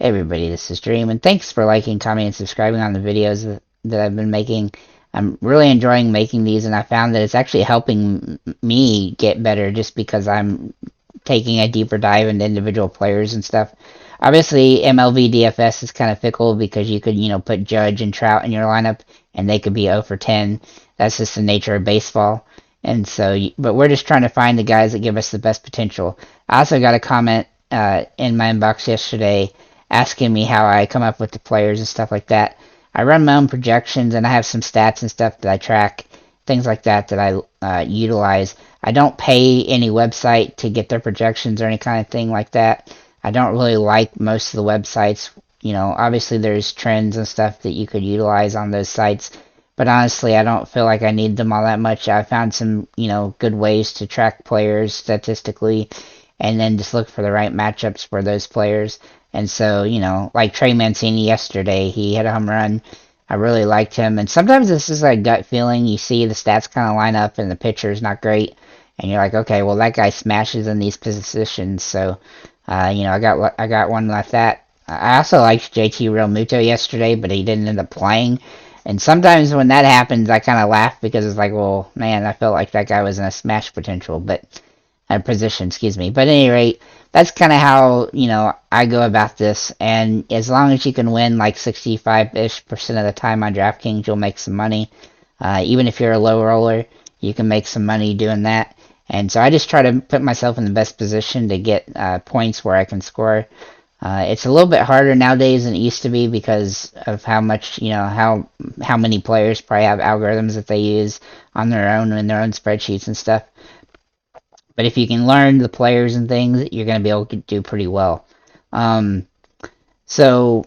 Hey everybody, this is Dream, and thanks for liking, commenting, and subscribing on the videos that I've been making. I'm really enjoying making these, and I found that it's actually helping me get better just because I'm taking a deeper dive into individual players and stuff. Obviously, MLB DFS is kind of fickle because you could, put Judge and Trout in your lineup, and they could be 0 for 10. That's just the nature of baseball. And so, but we're just trying to find the guys that give us the best potential. I also got a comment in my inbox yesterday asking me how I come up with the players and stuff like that. I run my own projections and I have some stats and stuff that I track, things like that that I utilize. I don't pay any website to get their projections or any kind of thing like that. I don't really like most of the websites. Obviously there's trends and stuff that you could utilize on those sites, but honestly, I don't feel like I need them all that much. I found some, good ways to track players statistically and then just look for the right matchups for those players. And so, like Trey Mancini yesterday, he hit a home run. I really liked him. And sometimes this is a gut feeling. You see the stats kind of line up and the pitcher is not great. And you're like, okay, well, that guy smashes in these positions. So, I got one like that. I also liked JT Realmuto yesterday, but he didn't end up playing. And sometimes when that happens, I kind of laugh because it's like, well, man, I felt like that guy was in a smash potential. But position, excuse me. But at any rate, that's kind of how, I go about this. And as long as you can win like 65-ish% of the time on DraftKings, you'll make some money. Even if you're a low roller, you can make some money doing that. And so I just try to put myself in the best position to get points where I can score. It's a little bit harder nowadays than it used to be because of how much, how many players probably have algorithms that they use on their own in their own spreadsheets and stuff. But if you can learn the players and things, you're going to be able to do pretty well. Um, so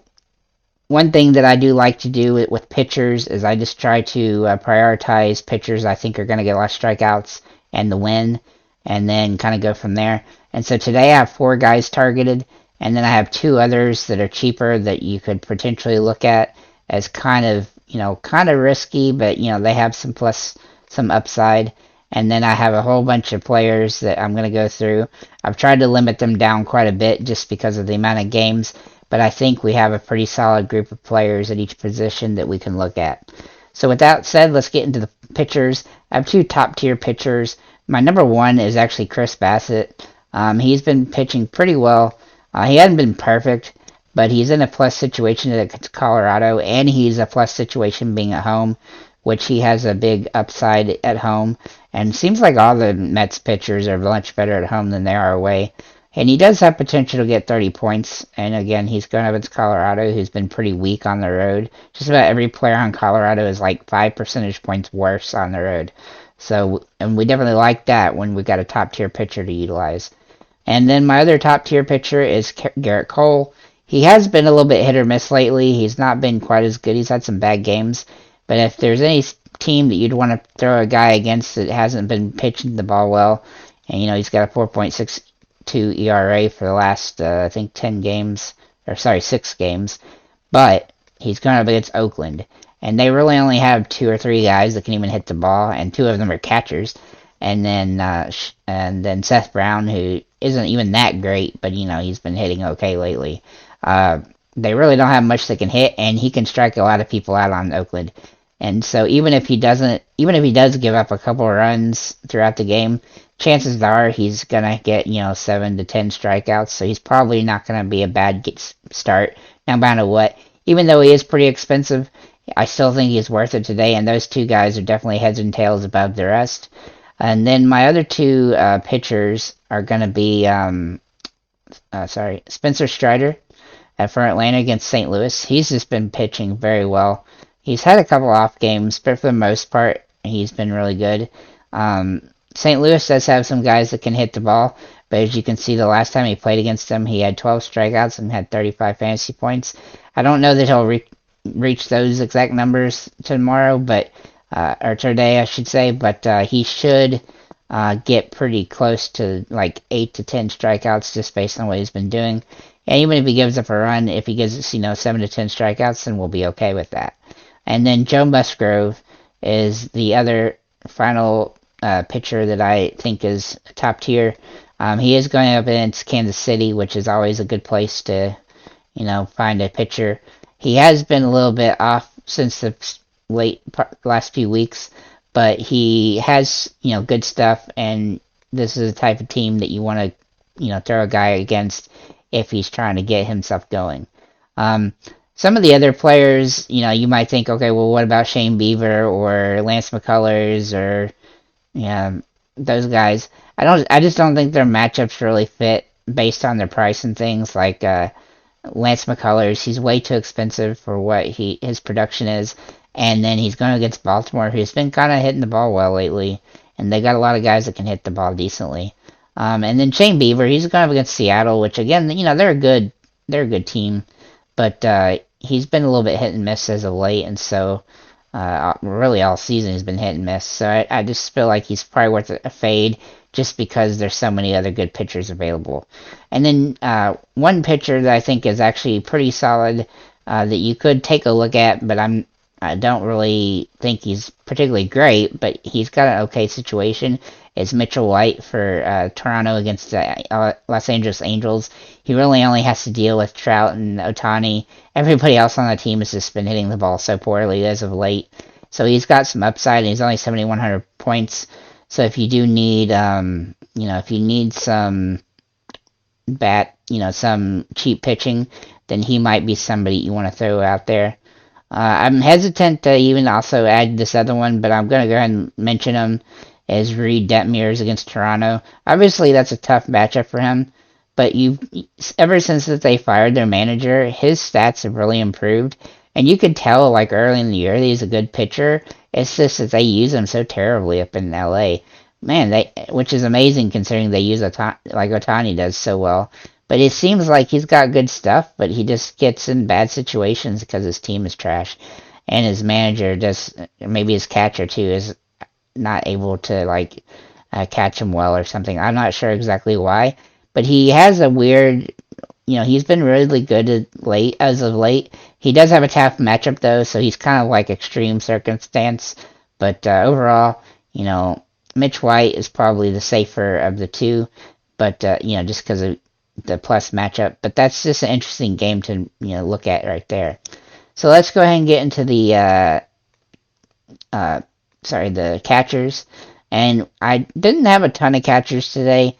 one thing that I do like to do with pitchers is I just try to prioritize pitchers I think are going to get a lot of strikeouts and the win, and then kind of go from there. And so today I have 4 guys targeted, and then I have 2 others that are cheaper that you could potentially look at as kind of risky, but they have some upside. And then I have a whole bunch of players that I'm going to go through. I've tried to limit them down quite a bit just because of the amount of games, but I think we have a pretty solid group of players at each position that we can look at. So with that said, let's get into the pitchers. I have 2 top-tier pitchers. My number 1 is actually Chris Bassett. He's been pitching pretty well. He hasn't been perfect, but he's in a plus situation at Colorado, and he's a plus situation being at home, which he has a big upside at home. And it seems like all the Mets pitchers are much better at home than they are away. And he does have potential to get 30 points. And again, he's going up against Colorado, who's been pretty weak on the road. Just about every player on Colorado is like 5 percentage points worse on the road. So, and we definitely like that when we got a top tier pitcher to utilize. And then my other top tier pitcher is Garrett Cole. He has been a little bit hit or miss lately. He's not been quite as good. He's had some bad games. But if there's any team that you'd want to throw a guy against that hasn't been pitching the ball well, and he's got a 4.62 ERA for the last I think 10 games, or sorry, 6 games, but he's going up against Oakland, and they really only have 2 or 3 guys that can even hit the ball, and 2 of them are catchers, and then Seth Brown, who isn't even that great, but he's been hitting okay lately. They really don't have much that can hit, and he can strike a lot of people out on Oakland. And so even if he does give up a couple of runs throughout the game, chances are he's gonna get 7 to 10 strikeouts. So he's probably not gonna be a bad start, no matter what. Even though he is pretty expensive, I still think he's worth it today. And those 2 guys are definitely heads and tails above the rest. And then my other 2 pitchers are gonna be Spencer Strider for Atlanta against St. Louis. He's just been pitching very well. He's had a couple off games, but for the most part, he's been really good. St. Louis does have some guys that can hit the ball, but as you can see, the last time he played against them, he had 12 strikeouts and had 35 fantasy points. I don't know that he'll reach those exact numbers tomorrow, or today, I should say, but he should get pretty close to like 8 to 10 strikeouts just based on what he's been doing. And even if he gives up a run, if he gives us, 7 to 10 strikeouts, then we'll be okay with that. And then Joe Musgrove is the other final pitcher that I think is top tier. He is going up against Kansas City, which is always a good place to, find a pitcher. He has been a little bit off since the last few weeks, but he has, good stuff, and this is the type of team that you want to, throw a guy against if he's trying to get himself going. Um, some of the other players, you might think, okay, well, what about Shane Bieber or Lance McCullers or those guys? I just don't think their matchups really fit based on their price and things. Like Lance McCullers, he's way too expensive for what his production is, and then he's going against Baltimore, who's been kind of hitting the ball well lately, and they got a lot of guys that can hit the ball decently. And then Shane Bieber, he's going up against Seattle, which again, they're a good team, but he's been a little bit hit and miss as of late, and so really all season he's been hit and miss. So I just feel like he's probably worth a fade just because there's so many other good pitchers available. And then one pitcher that I think is actually pretty solid that you could take a look at, but I don't really think he's particularly great, but he's got an okay situation, is Mitchell White for Toronto against the Los Angeles Angels. He really only has to deal with Trout and Ohtani. Everybody else on the team has just been hitting the ball so poorly as of late. So he's got some upside, and he's only 7,100 points. So if you do need, if you need some some cheap pitching, then he might be somebody you want to throw out there. I'm hesitant to even also add this other one, but I'm going to go ahead and mention him as Reed Detmers against Toronto. Obviously, that's a tough matchup for him, but ever since that they fired their manager, his stats have really improved, and you could tell like early in the year that he's a good pitcher. It's just that they use him so terribly up in LA. Man, which is amazing considering they use like Ohtani does so well. But it seems like he's got good stuff, but he just gets in bad situations because his team is trash. And his manager maybe his catcher too, is not able to catch him well or something. I'm not sure exactly why. But he has a weird, he's been really good as of late. He does have a tough matchup though, so he's kind of like extreme circumstance. But overall, Mitch White is probably the safer of the two. But, just because of the plus matchup, but that's just an interesting game to look at right there. So let's go ahead and get into the the catchers. And I didn't have a ton of catchers today,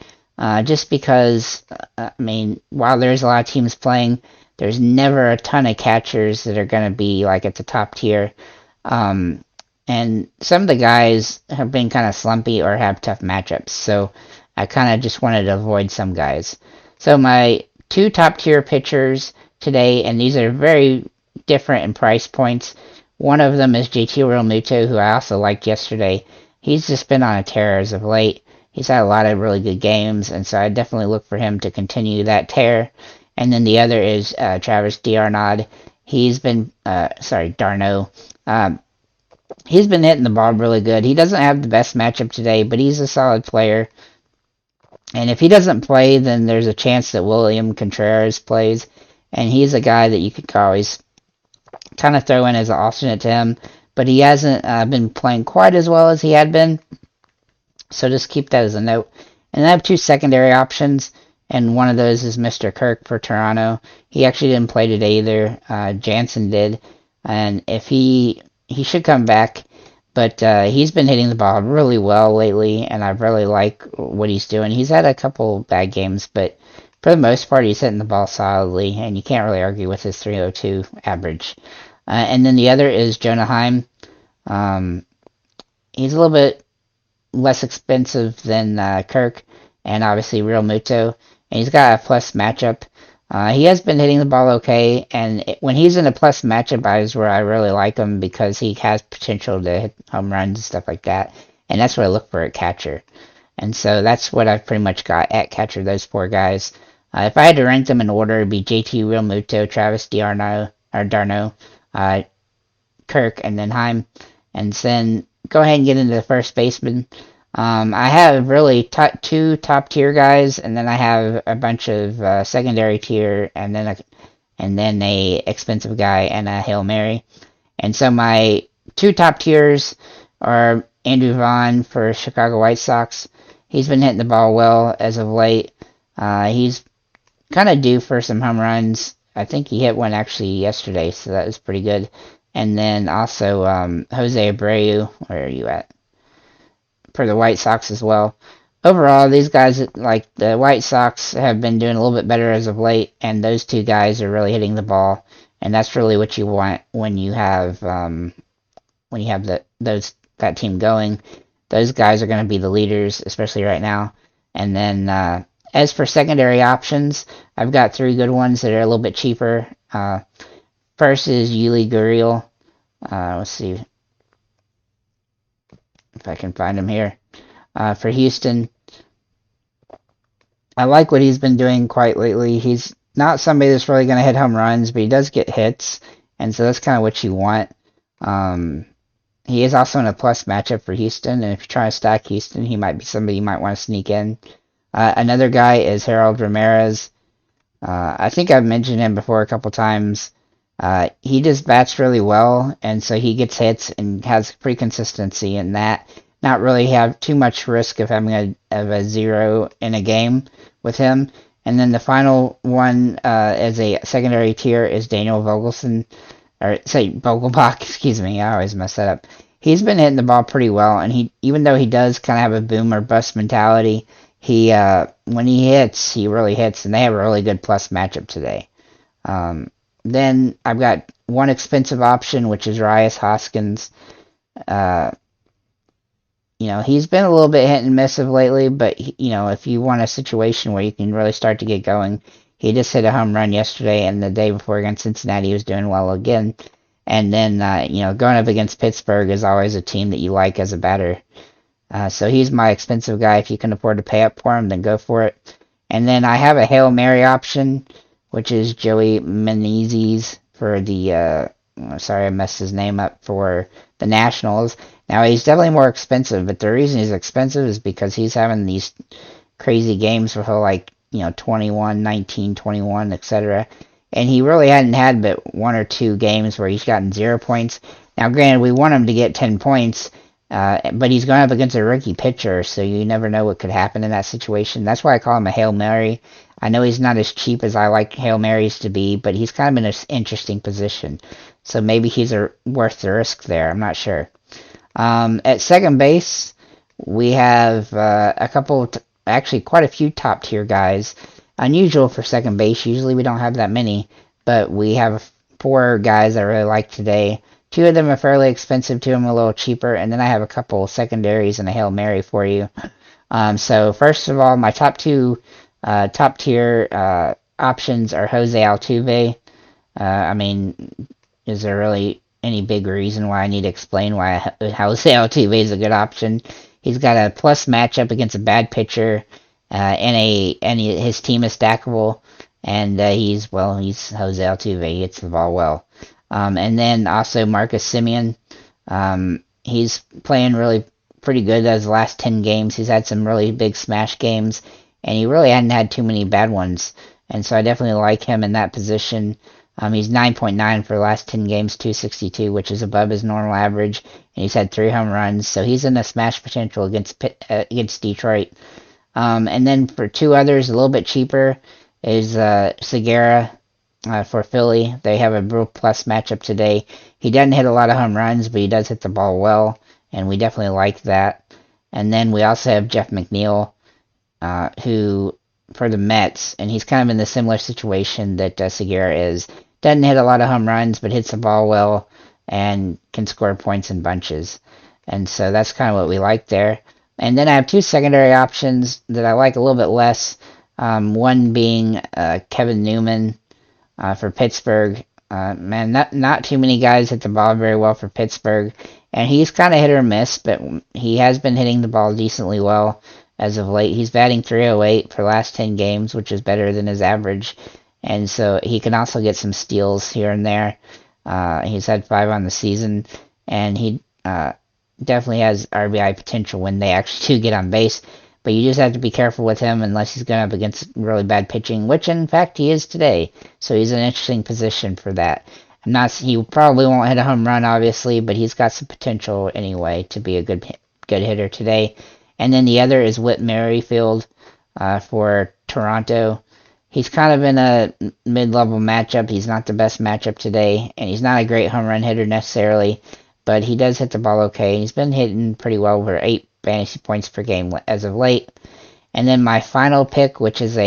just because while there's a lot of teams playing, there's never a ton of catchers that are going to be like at the top tier. And some of the guys have been kind of slumpy or have tough matchups, so I kind of just wanted to avoid some guys. So my two top tier pitchers today, and these are very different in price points. One of them is JT Realmuto, who I also liked yesterday. He's just been on a tear as of late. He's had a lot of really good games, and so I definitely look for him to continue that tear. And then the other is Travis d'Arnaud. He's been, d'Arnaud. He's been hitting the ball really good. He doesn't have the best matchup today, but he's a solid player. And if he doesn't play, then there's a chance that William Contreras plays. And he's a guy that you could always kind of throw in as an alternate to him. But he hasn't been playing quite as well as he had been. So just keep that as a note. And I have two secondary options. And one of those is Mr. Kirk for Toronto. He actually didn't play today either. Jansen did. And if he should come back. But he's been hitting the ball really well lately, and I really like what he's doing. He's had a couple bad games, but for the most part, he's hitting the ball solidly, and you can't really argue with his 302 average. And then the other is Jonah Heim. He's a little bit less expensive than Kirk, and obviously Realmuto, and he's got a plus matchup. He has been hitting the ball okay, and when he's in a plus matchup, is where I really like him because he has potential to hit home runs and stuff like that, and that's what I look for at catcher. And so that's what I've pretty much got at catcher, those four guys. If I had to rank them in order, it'd be JT Realmuto, Travis d'Arnaud, Kirk, and then Heim. And then go ahead and get into the first baseman. I have really two top tier guys, and then I have a bunch of secondary tier, and then a expensive guy and a Hail Mary. And so my two top tiers are Andrew Vaughn for Chicago White Sox. He's been hitting the ball well as of late. He's kind of due for some home runs. I think he hit one actually yesterday, so that was pretty good. And then also Jose Abreu, where are you at? For the White Sox as well. Overall, these guys, like the White Sox, have been doing a little bit better as of late, and those two guys are really hitting the ball, and that's really what you want when you have that team going. Those guys are going to be the leaders, especially right now. And then as for secondary options, I've got three good ones that are a little bit cheaper. First is Yuli Gurriel. Let's see if I can find him here. For Houston, I like what he's been doing quite lately. He's not somebody that's really going to hit home runs, but he does get hits, and so that's kind of what you want. He is also in a plus matchup for Houston, and if you're trying to stack Houston, he might be somebody you might want to sneak in. Another guy is Harold Ramirez. I think I've mentioned him before a couple times. He just bats really well, and so he gets hits and has pretty consistency in that. Not really have too much risk of having a zero in a game with him. And then the final one as a secondary tier is Daniel Vogelson, or say Vogelbach, excuse me, I always mess that up. He's been hitting the ball pretty well, and he, even though he does kind of have a boom or bust mentality, he when he hits, he really hits, and they have a really good plus matchup today. Then I've got one expensive option, which is Reyes Hoskins. He's been a little bit hit and miss of lately, but if you want a situation where you can really start to get going, he just hit a home run yesterday, and the day before against Cincinnati, he was doing well again. And then, going up against Pittsburgh is always a team that you like as a batter. So he's my expensive guy. If you can afford to pay up for him, then go for it. And then I have a Hail Mary option, which is Joey Menezes for the, sorry I messed his name up, for the Nationals. Now, he's definitely more expensive, but the reason he's expensive is because he's having these crazy games where he'll 21, 19, 21, etc. And he really hadn't had but one or two games where he's gotten 0 points. Now, granted, we want him to get 10 points, but he's going up against a rookie pitcher, so you never know what could happen in that situation. That's why I call him a Hail Mary. I know he's not as cheap as I like Hail Marys to be, but he's kind of in an interesting position. So maybe he's worth the risk there. I'm not sure. At second base, we have a couple, actually quite a few top tier guys. Unusual for second base. Usually we don't have that many, but we have 4 guys I really like today. 2 of them are fairly expensive, 2 of them are a little cheaper, and then I have a couple secondaries and a Hail Mary for you. So first of all, my top 2 top tier options are Jose Altuve. Is there really any big reason why I need to explain why Jose Altuve is a good option? He's got a plus matchup against a bad pitcher, and his team is stackable, and he's Jose Altuve. He hits the ball well. And then also Marcus Semien. He's playing really pretty good as the last 10 games. He's had some really big smash games, and he really hadn't had too many bad ones. And so I definitely like him in that position. He's 9.9 for the last 10 games, 262, which is above his normal average, and he's had 3 home runs, so he's in a smash potential against Detroit. And then for 2 others, a little bit cheaper, is Segura for Philly. They have a real plus matchup today. He doesn't hit a lot of home runs, but he does hit the ball well, and we definitely like that. And then we also have Jeff McNeil, who, for the Mets, and he's kind of in the similar situation that Segura is. Doesn't hit a lot of home runs, but hits the ball well and can score points in bunches. And so that's kind of what we like there. And then I have 2 secondary options that I like a little bit less. One being Kevin Newman for Pittsburgh. Not too many guys hit the ball very well for Pittsburgh. And he's kind of hit or miss, but he has been hitting the ball decently well as of late. He's batting .308 for the last 10 games, which is better than his average. And so he can also get some steals here and there. He's had 5 on the season, and he definitely has RBI potential when they actually do get on base. But you just have to be careful with him unless he's going up against really bad pitching, which in fact he is today. So he's in an interesting position for that. He probably won't hit a home run, obviously, but he's got some potential anyway to be a good hitter today. And then the other is Whit Merrifield for Toronto. he's kind of in a mid-level matchup. He's not the best matchup today, and he's not a great home run hitter necessarily, but he does hit the ball okay. He's been hitting pretty well, over 8 fantasy points per game as of late. And then my final pick, which is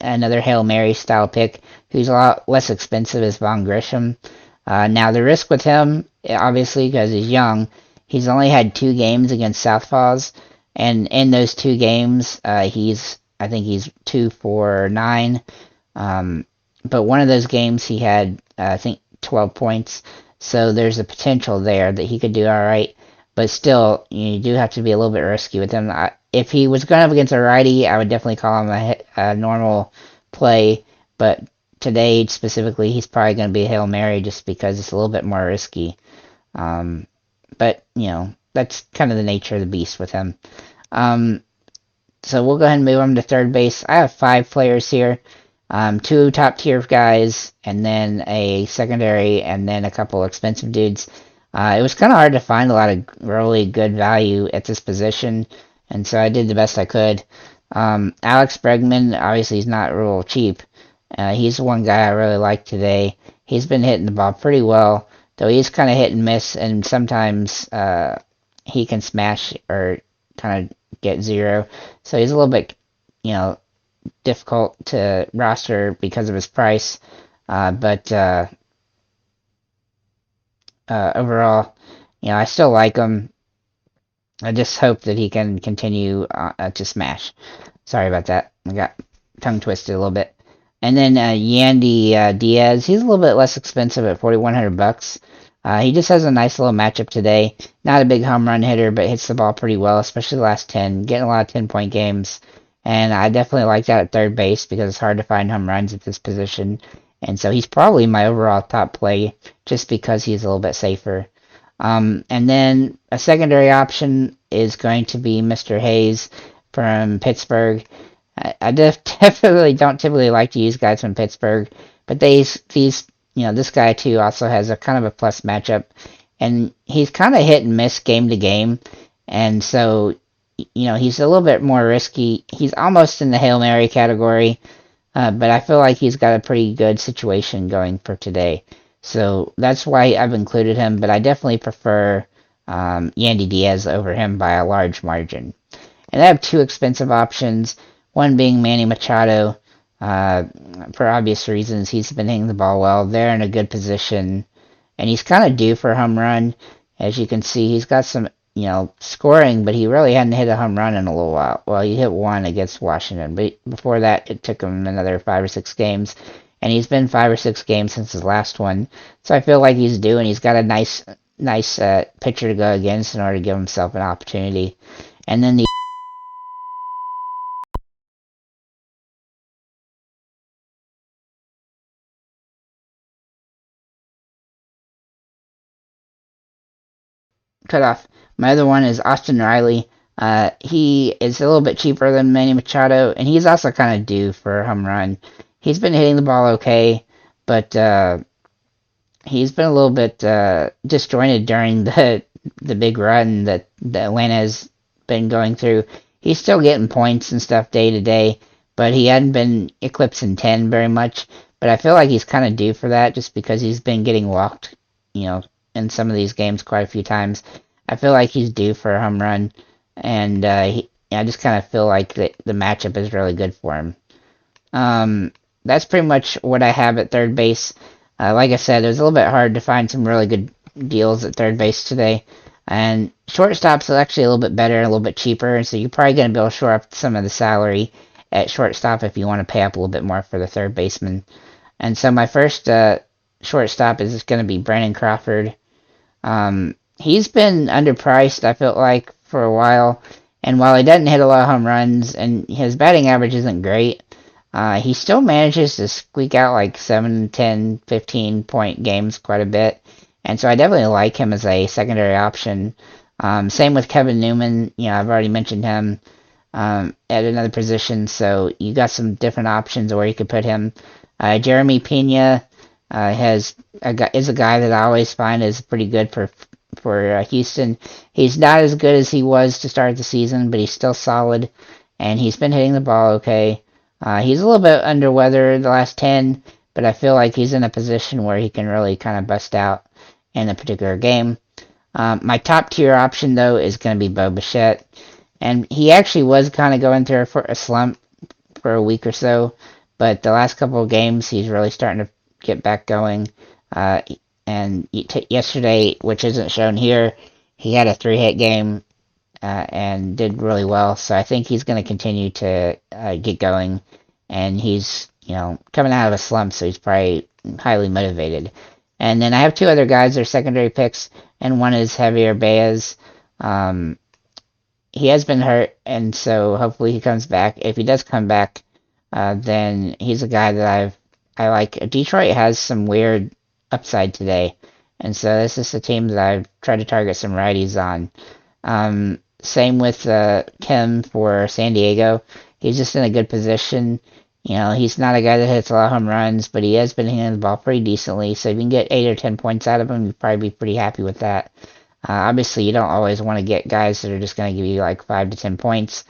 another Hail Mary style pick, who's a lot less expensive, is Von Grisham. Now the risk with him, obviously, because he's young, he's only had 2 games against Southpaws, and in those 2 games, I think he's 2 for 9. But one of those games he had, I think, 12 points. So there's a potential there that he could do all right. But still, you do have to be a little bit risky with him. If he was going up against a righty, I would definitely call him a normal play. But today, specifically, he's probably going to be a Hail Mary just because it's a little bit more risky. But, that's kind of the nature of the beast with him. So we'll go ahead and move on to third base. I have 5 players here. 2 top tier guys, and then a secondary, and then a couple expensive dudes. It was kind of hard to find a lot of really good value at this position, and so I did the best I could. Alex Bregman, obviously he's not real cheap. He's one guy I really like today. He's been hitting the ball pretty well, though he's kind of hit and miss, and sometimes he can smash or kind of get 0. So he's a little bit, difficult to roster because of his price. But overall, I still like him. I just hope that he can continue to smash. Sorry about that. I got tongue twisted a little bit. And then Yandy Diaz, he's a little bit less expensive at $4,100. He just has a nice little matchup today. Not a big home run hitter, but hits the ball pretty well, especially the last 10. Getting a lot of 10-point games. And I definitely like that at third base because it's hard to find home runs at this position. And so he's probably my overall top play just because he's a little bit safer. And then a secondary option is going to be Mr. Hayes from Pittsburgh. I definitely don't typically like to use guys from Pittsburgh, but this guy too also has a kind of a plus matchup, and he's kind of hit and miss game to game, and so he's a little bit more risky. He's almost in the Hail Mary category, but I feel like he's got a pretty good situation going for today, so that's why I've included him. But I definitely prefer Yandy Diaz over him by a large margin. And I have 2 expensive options. One being Manny Machado, for obvious reasons. He's been hitting the ball well. They're in a good position, and he's kind of due for a home run. As you can see, he's got some, scoring, but he really hadn't hit a home run in a little while. Well, he hit one against Washington, but before that, it took him another 5 or 6 games, and he's been 5 or 6 games since his last one. So I feel like he's due, and he's got a nice pitcher to go against in order to give himself an opportunity. And then the cut off. My other one is Austin Riley. He is a little bit cheaper than Manny Machado, and he's also kind of due for a home run. He's been hitting the ball okay, but he's been a little bit disjointed during the big run that Atlanta has been going through. He's still getting points and stuff day to day, but he hadn't been eclipsing 10 very much. But I feel like he's kind of due for that just because he's been getting walked, in some of these games quite a few times. I feel like he's due for a home run, and I just kind of feel like the matchup is really good for him. That's pretty much what I have at third base. Like I said, it was a little bit hard to find some really good deals at third base today. And shortstop's actually a little bit better, a little bit cheaper, and so you're probably going to be able to shore up some of the salary at shortstop if you want to pay up a little bit more for the third baseman. And so my first shortstop is going to be Brandon Crawford. He's been underpriced, I felt like, for a while, and while he doesn't hit a lot of home runs, and his batting average isn't great, he still manages to squeak out like 7, 10, 15-point games quite a bit, and so I definitely like him as a secondary option. Same with Kevin Newman. I've already mentioned him at another position, so you got some different options where you could put him. Jeremy Pena is a guy that I always find is pretty good for Houston. He's not as good as he was to start the season, but he's still solid, and he's been hitting the ball okay. He's a little bit under weather the last 10, but I feel like he's in a position where he can really kind of bust out in a particular game. My top tier option, though, is going to be Bo Bichette. And he actually was kind of going through a slump for a week or so, but the last couple of games, he's really starting to get back going. Uh, and yesterday, which isn't shown here, he had a 3-hit game and did really well. So I think he's going to continue to get going. And he's, coming out of a slump, so he's probably highly motivated. And then I have two other guys that are secondary picks, and one is Javier Baez. He has been hurt, and so hopefully he comes back. If he does come back, then he's a guy that I like. Detroit has some weird upside today, and so this is a team that I've tried to target some righties on. Same with Kim for San Diego. He's just in a good position. He's not a guy that hits a lot of home runs, but he has been hitting the ball pretty decently. So if you can get 8 or 10 points out of him, you'd probably be pretty happy with that. Obviously, you don't always want to get guys that are just going to give you like 5 to 10 points,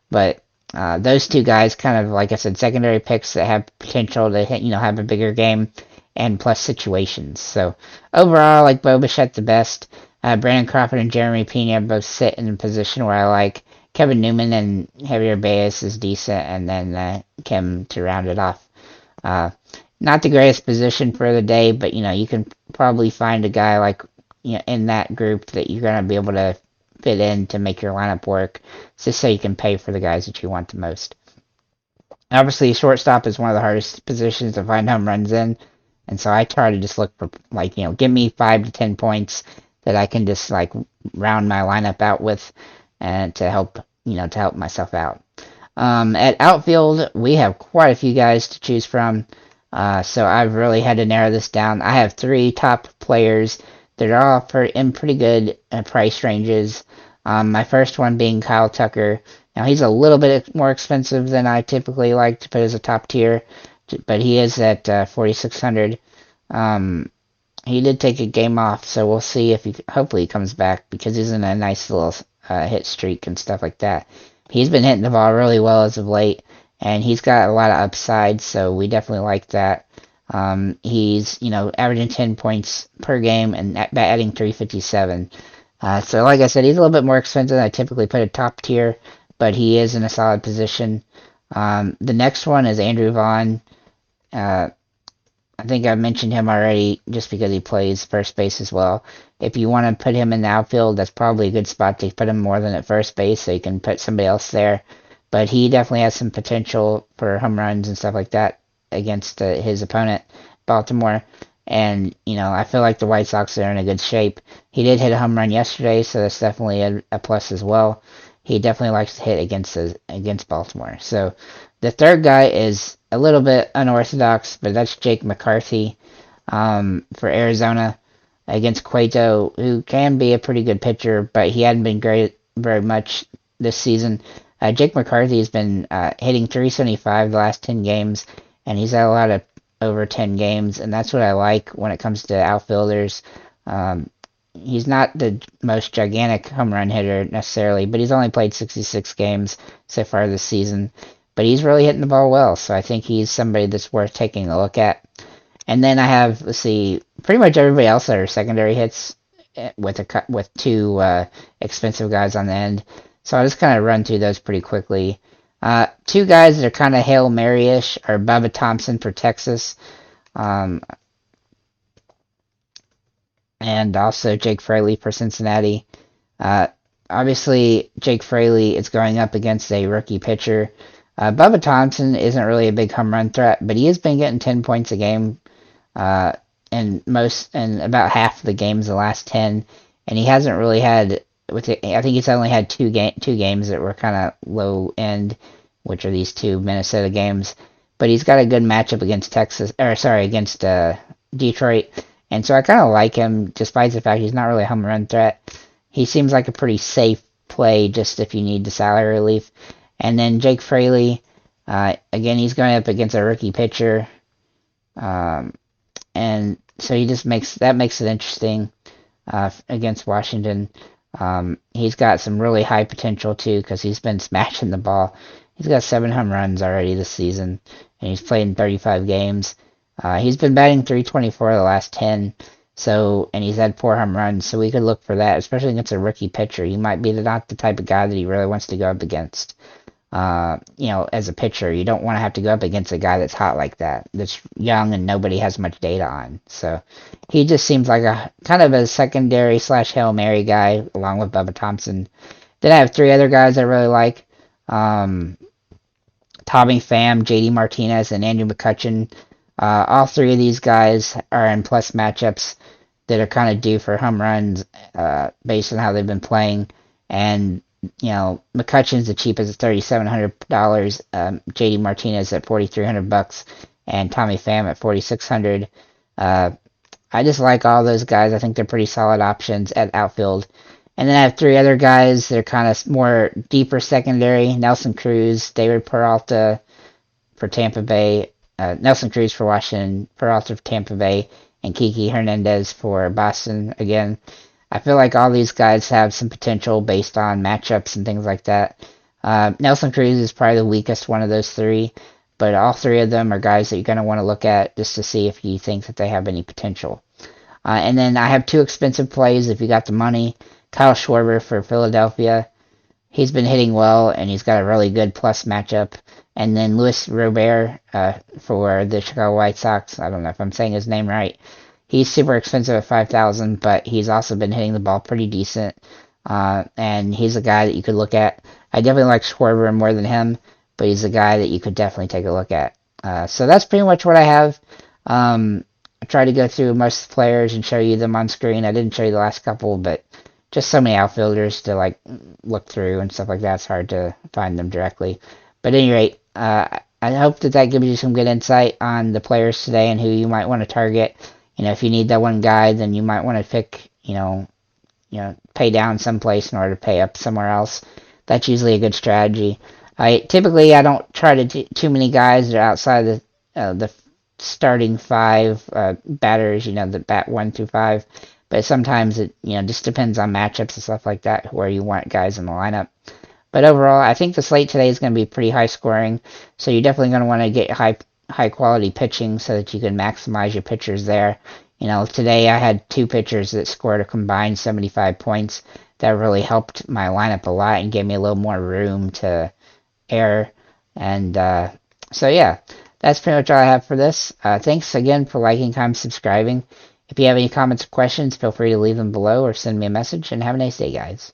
but those two guys, kind of like I said, secondary picks that have potential to have a bigger game and plus situations. So overall, I like Bo Bichette the best. Brandon Crawford and Jeremy Pena both sit in a position where I like. Kevin Newman and Javier Baez is decent, and then Kim to round it off. Not the greatest position for the day, but you can probably find a guy like in that group that you're gonna be able to fit in to make your lineup work, just so you can pay for the guys that you want the most. Obviously, shortstop is one of the hardest positions to find home runs in, and so I try to just look for give me 5 to 10 points that I can just round my lineup out with, and to help myself out. At outfield, we have quite a few guys to choose from, so I've really had to narrow this down. I have 3 top players that are all in pretty good price ranges. My first one being Kyle Tucker. Now he's a little bit more expensive than I typically like to put as a top tier, but he is at 4,600. He did take a game off, so we'll see if hopefully he comes back, because he's in a nice little hit streak and stuff like that. He's been hitting the ball really well as of late, and he's got a lot of upside, so we definitely like that. He's averaging 10 points per game and batting 357. So like I said, he's a little bit more expensive than I typically put a top tier, but he is in a solid position. The next one is Andrew Vaughn. I think I mentioned him already just because he plays first base as well. If you want to put him in the outfield, that's probably a good spot to put him more than at first base, so you can put somebody else there. But he definitely has some potential for home runs and stuff like that against his opponent, Baltimore. And, I feel like the White Sox are in a good shape. He did hit a home run yesterday, so that's definitely a plus as well. He definitely likes to hit against Baltimore. So the third guy is a little bit unorthodox, but that's Jake McCarthy for Arizona against Cueto, who can be a pretty good pitcher, but he hadn't been great very much this season. Jake McCarthy has been hitting 375 the last 10 games, and he's had a lot of over 10 games, and that's what I like when it comes to outfielders. He's not the most gigantic home run hitter necessarily, but he's only played 66 games so far this season. But he's really hitting the ball well, so I think he's somebody that's worth taking a look at. And then I have, pretty much everybody else that are secondary hits with 2 expensive guys on the end. So I'll just kind of run through those pretty quickly. 2 guys that are kind of Hail Mary-ish are Bubba Thompson for Texas, and also Jake Fraley for Cincinnati. Obviously, Jake Fraley is going up against a rookie pitcher. Bubba Thompson isn't really a big home run threat, but he has been getting 10 points a game in about half the games the last 10, and he hasn't really had. I think he's only had two games that were kind of low end, which are these 2 Minnesota games. But he's got a good matchup against against Detroit, and so I kind of like him, despite the fact he's not really a home run threat. He seems like a pretty safe play, just if you need the salary relief. And then Jake Fraley, again, he's going up against a rookie pitcher, and so he just makes it interesting against Washington. He's got some really high potential too because he's been smashing the ball. He's got 7 home runs already this season, and he's played in 35 games. He's been batting 324 the last 10, and he's had 4 home runs. So we could look for that, especially against a rookie pitcher. He might be not the type of guy that he really wants to go up against. As a pitcher, you don't want to have to go up against a guy that's hot like that, that's young and nobody has much data on. So he just seems like a kind of a secondary slash Hail Mary guy, along with Bubba Thompson. Then I have 3 other guys I really like. Tommy Pham, JD Martinez, and Andrew McCutchen. All 3 of these guys are in plus matchups that are kind of due for home runs based on how they've been playing. And McCutchen's the cheapest at $3,700. JD Martinez at $4,300, and Tommy Pham at $4,600. I just like all those guys. I think they're pretty solid options at outfield. And then I have 3 other guys that are kind of more deeper secondary: Nelson Cruz, David Peralta for Tampa Bay, Nelson Cruz for Washington, Peralta for Tampa Bay, and Kiki Hernandez for Boston again. I feel like all these guys have some potential based on matchups and things like that. Nelson Cruz is probably the weakest one of those 3, but all 3 of them are guys that you're going to want to look at just to see if you think that they have any potential. And then I have 2 expensive plays if you got the money. Kyle Schwarber for Philadelphia. He's been hitting well, and he's got a really good plus matchup. And then Luis Robert for the Chicago White Sox. I don't know if I'm saying his name right. He's super expensive at $5,000, but he's also been hitting the ball pretty decent. And he's a guy that you could look at. I definitely like Schwarber more than him, but he's a guy that you could definitely take a look at. So that's pretty much what I have. I tried to go through most of the players and show you them on screen. I didn't show you the last couple, but just so many outfielders to look through and stuff like that. It's hard to find them directly. But at any rate, I hope that gives you some good insight on the players today and who you might want to target. If you need that one guy, then you might want to pick, pay down someplace in order to pay up somewhere else. That's usually a good strategy. Typically I don't try to do too many guys that are outside the starting 5 batters, that bat 1 through 5. But sometimes it, just depends on matchups and stuff like that, where you want guys in the lineup. But overall, I think the slate today is going to be pretty high scoring, so you're definitely going to want to get high quality pitching so that you can maximize your pitchers there. Today I had 2 pitchers that scored a combined 75 points. That really helped my lineup a lot and gave me a little more room to air. And so yeah, that's pretty much all I have for this. Thanks again for liking, commenting, subscribing. If you have any comments or questions, feel free to leave them below or send me a message, and have a nice day, guys.